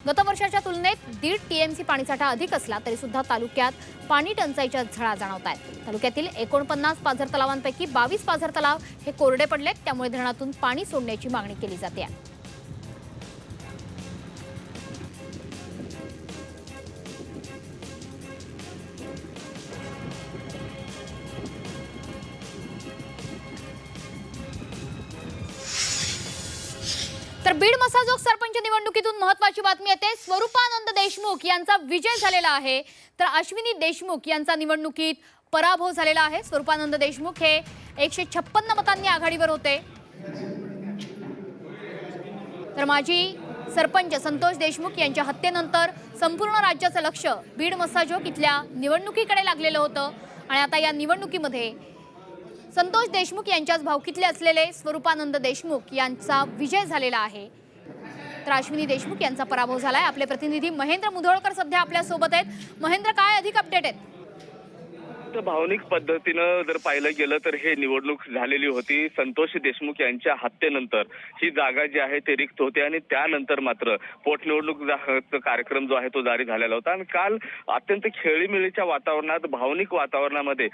गत वर्षाच्या तुलनेत 1.5 टीएमसी पाणीसाठा अधिक असला तरी सुद्धा तालुक्यात पाणी टंचाईच्या झळा जाणवत आहेत। तालुक्यातील 49 पाझर तलावांपैकी 22 पाझर तलाव हे कोरडे पडलेत, त्यामुळे धरणातून पाणी सोडण्याची मागणी केली जाते आहे। तर बीड मसाजोग सरपंच निवडणुकीतून महत्त्वाची बातमी येते। स्वरूपानंद देशमुख यांचा विजय झालेला आहे, तर अश्विनी देशमुख यांचा निवडणुकीत पराभव झालेला आहे। स्वरूपानंद देशमुख हे 156 मतांनी आघाडीवर होते, तर माजी सरपंच संतोष देशमुख यांच्या हत्येनंतर संपूर्ण राज्याचं लक्ष बीड मसाजोग इथल्या निवडणुकीकडे लागलेलं होतं आणि आता या निवडणुकीमध्ये संतोष देशमुख यांच्याच भावकीतले असलेले स्वरूपानंद देशमुख यांचा विजय झालेला आहे, तर अश्विनी देशमुख यांचा पराभव झालाय। आपले प्रतिनिधी महेंद्र मुधोळकर सध्या आपल्या सोबत आहेत। महेंद्र, काय अधिक अपडेट आहेत? भावनिक पद्धतीनं जर पाहिलं गेलं तर हे निवडणूक झालेली होती। संतोष देशमुख यांच्या हत्येनंतर ही जागा जी आहे ते रिक्त होते आणि त्यानंतर मात्र पोटनिवडणूक कार्यक्रम जो आहे तो जारी झालेला होता आणि काल अत्यंत खेळीमेळीच्या वातावरणात, भावनिक वातावरणामध्ये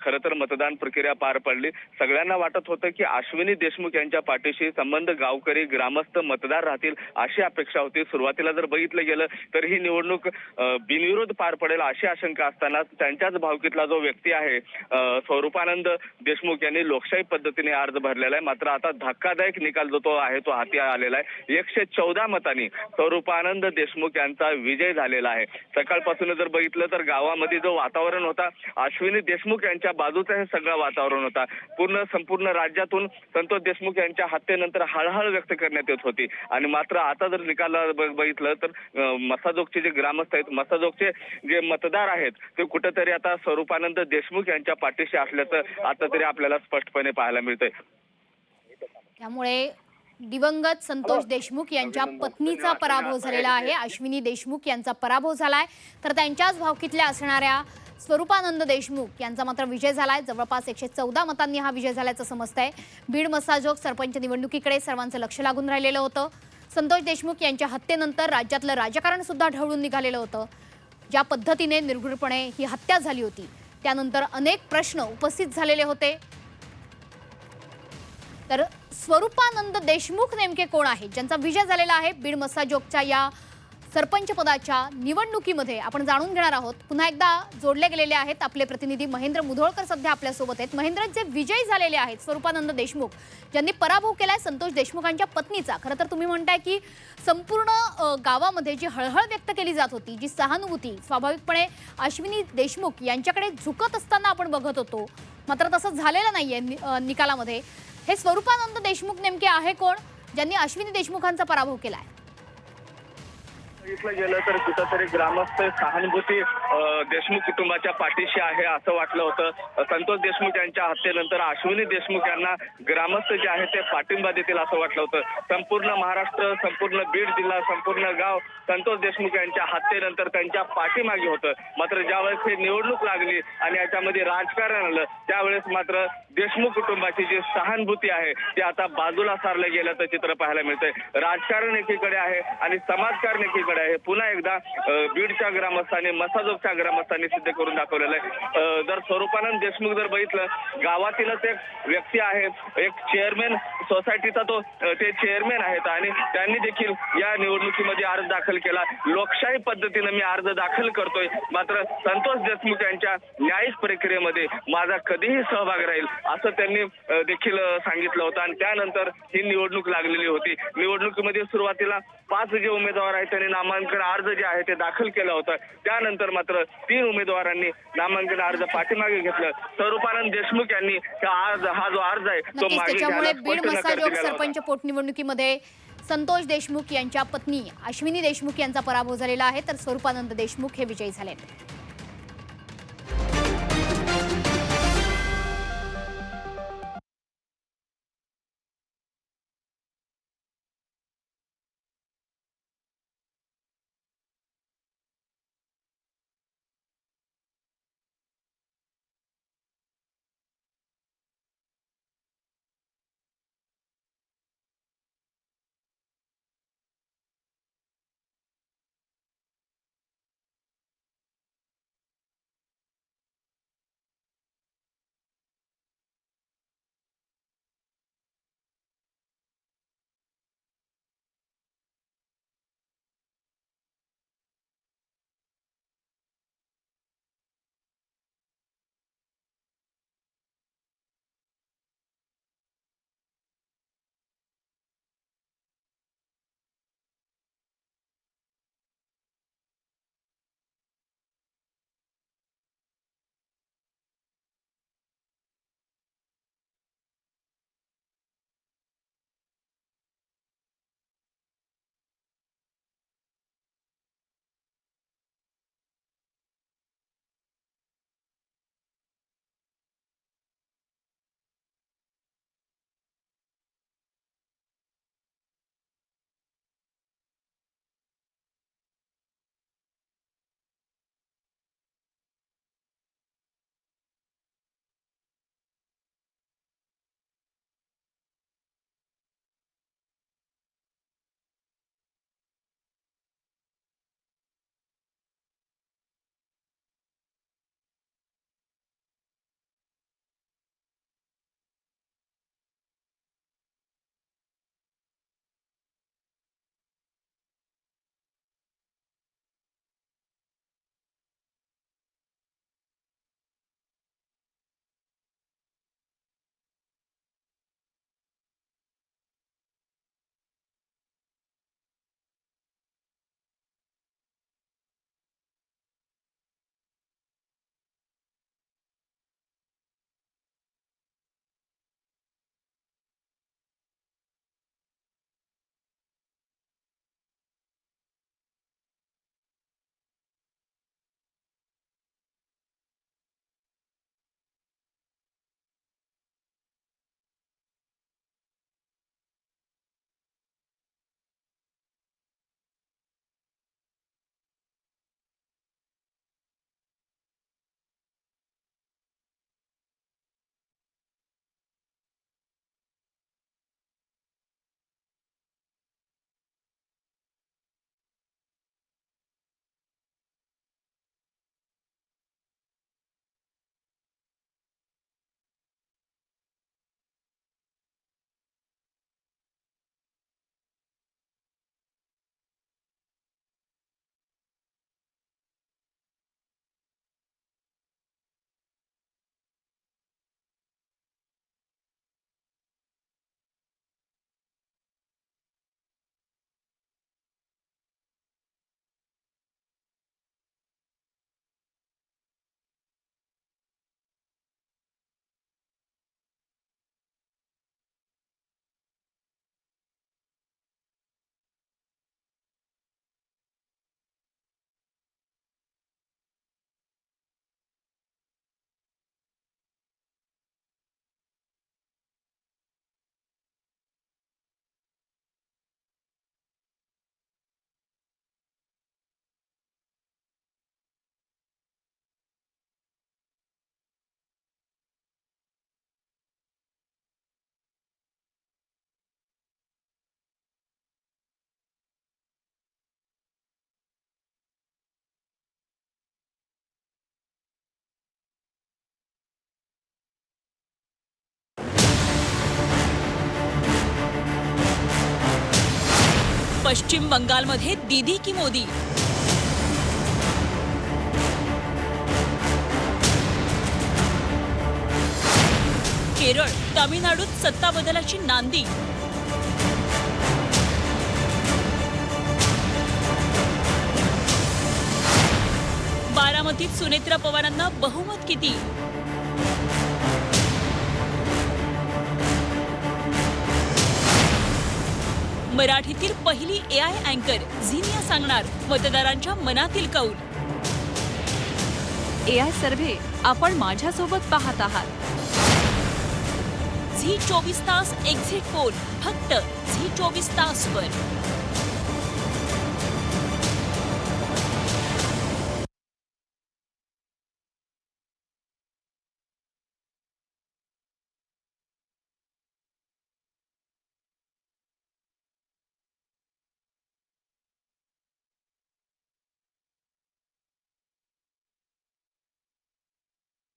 खरं तर मतदान प्रक्रिया पार पडली। सगळ्यांना वाटत होतं की अश्विनी देशमुख यांच्या पाठीशी संबंध गावकरी, ग्रामस्थ, मतदार राहतील अशी अपेक्षा होती। सुरुवातीला जर बघितलं गेलं तर ही निवडणूक बिनविरोध पार पडेल अशी आशंका असताना त्यांच्याच भावकीतला जो व्यक्ती आहे स्वरूपानंद देशमुख यांनी लोकशाही पद्धतीने अर्ज भरलेला आहे। मात्र आता धक्कादायक निकाल जो तो आहे तो हाती आलेला आहे। 114 मतांनी स्वरूपानंद देशमुख यांचा विजय झालेला आहे। सकाळपासून जर बघितलं तर गावामध्ये जो वातावरण होता अश्विनी देशमुख यांच्या बाजूचं हे सगळं वातावरण होता। संपूर्ण राज्यातून संतोष देशमुख यांच्या हत्येनंतर हळहळ व्यक्त करण्यात येत होती आणि मात्र आता जर निकाल बघितलं तर मसाजोगचे जे ग्रामस्थ आहेत, मसाजोगचे जे मतदार आहेत ते कुठेतरी आता स्वरूपानंद देशमुख यांच्या पाठीशी असल्याचं आता तरी आपल्याला स्पष्टपणे पाहायला मिळतंय। त्यामुळे दिवंगत संतोष देशमुख यांच्या पत्नीचा पराभव झालेला आहे, अश्विनी देशमुख यांचा पराभव झालाय, तर त्यांच्याच भावकीतल्या असणाऱ्या स्वरूपानंद देशमुख यांचा मात्र विजय झालाय। जवळपास 114 मतांनी हा विजय झाल्याचं समजतंय। बीड मसाजोग सरपंच निवडणुकीकडे सर्वांचं लक्ष लागून राहिलेलं होतं। संतोष देशमुख यांच्या हत्येनंतर राज्यातलं राजकारण सुद्धा ढवळून निघालेलं होतं। ज्या पद्धतीने निर्घृणपणे ही हत्या झाली होती त्यानंतर अनेक प्रश्न उपस्थित झालेले होते। तर स्वरूपानंद देशमुख नेमके कोण आहेत ज्यांचा विजय झालेला आहे बीड मसाजोगच्या या सरपंच पदाच्या निवडणुकीमध्ये, आपण जाणून घेणार आहोत। पुन्हा एकदा जोडले गेलेले आहेत आपले प्रतिनिधी महेंद्र मुधोळकर सध्या आपल्या सोबत आहेत। महेंद्र, जे विजयी झालेले आहेत स्वरूपानंद देशमुख ज्यांनी पराभव केलाय संतोष देशमुखांच्या पत्नीचा, खरं तर तुम्ही म्हणताय की संपूर्ण गावामध्ये जी हळहळ व्यक्त केली जात होती, जी सहानुभूती स्वाभाविकपणे अश्विनी देशमुख यांच्याकडे झुकत असताना आपण बघत होतो, मात्र तसं झालेलं नाहीये निकालामध्ये। हे स्वरूपानंद देशमुख नेमके आहे कोण ज्यांनी अश्विनी देशमुखांचा पराभव केलाय? बघितलं गेलं तर कुठंतरी ग्रामस्थ सहानुभूती देशमुख कुटुंबाच्या पाठीशी आहे असं वाटलं होतं। संतोष देशमुख यांच्या हत्येनंतर अश्विनी देशमुख यांना ग्रामस्थ जे आहे ते पाठिंबा देतील असं वाटलं होतं। संपूर्ण महाराष्ट्र, संपूर्ण बीड जिल्हा, संपूर्ण गाव संतोष देशमुख यांच्या हत्येनंतर त्यांच्या पाठीमागे होतं। मात्र ज्यावेळेस ही निवडणूक लागली आणि याच्यामध्ये राजकारण आलं त्यावेळेस मात्र देशमुख कुटुंबाची जी सहानुभूती आहे ती आता बाजूला सारलं गेल्याचं चित्र पाहायला मिळतंय। राजकारण एकीकडे आहे आणि समाजकारण एकीकडे आहे। पुन्हा एकदा बीडच्या ग्रामस्थांनी, मसाजोगच्या ग्रामस्थांनी सिद्ध करून दाखवलेलं आहे। जर स्वरूपानंद देशमुख जर बघितलं, गावातीलच एक व्यक्ती आहे, एक चेअरमॅन सोसायटीचा ते चेअरमॅन आहेत आणि त्यांनी देखील या निवडणुकीमध्ये अर्ज दाखल केला। लोकशाही पद्धतीने मी अर्ज दाखल करतोय, मात्र संतोष देशमुख यांच्या न्यायिक प्रक्रियेमध्ये माझा कधीही सहभाग राहील असं त्यांनी देखील सांगितलं होतं आणि त्यानंतर ही निवडणूक लागलेली होती। निवडणुकीमध्ये सुरुवातीला 5 जे उमेदवार आहेत त्यांनी नामांकन अर्ज जे आहे ते दाखल केलं होतं। त्यानंतर मात्र 3 उमेदवारांनी नामांकन अर्ज पाठीमागे घेतलं। स्वरूपानंद देशमुख यांनी हा जो अर्ज आहे तो मागे त्यामुळे घ्यायला बीड स्पष्ट नकार मसाजोग दिलेला होता। सरपंच पोटनिवडणुकीमध्ये संतोष देशमुख यांच्या पत्नी अश्विनी देशमुख यांचा पराभव झालेला आहे, तर स्वरूपानंद देशमुख हे विजयी झाले। पश्चिम बंगालमध्ये दीदी की मोदी, केरळ, तामिळनाडूत सत्ता बदलाची नांदी, बारामतीत सुनेत्रा पवारांना बहुमत किती, मराठीतील पहिली AI अँकर झिनिया सांगणार मतदारांच्या मनातील कौल. AI सर्व्हे आपण माझ्यासोबत पाहत आहात. झी 24 तास एक्झिट पोल फक्त झी 24 तासवर.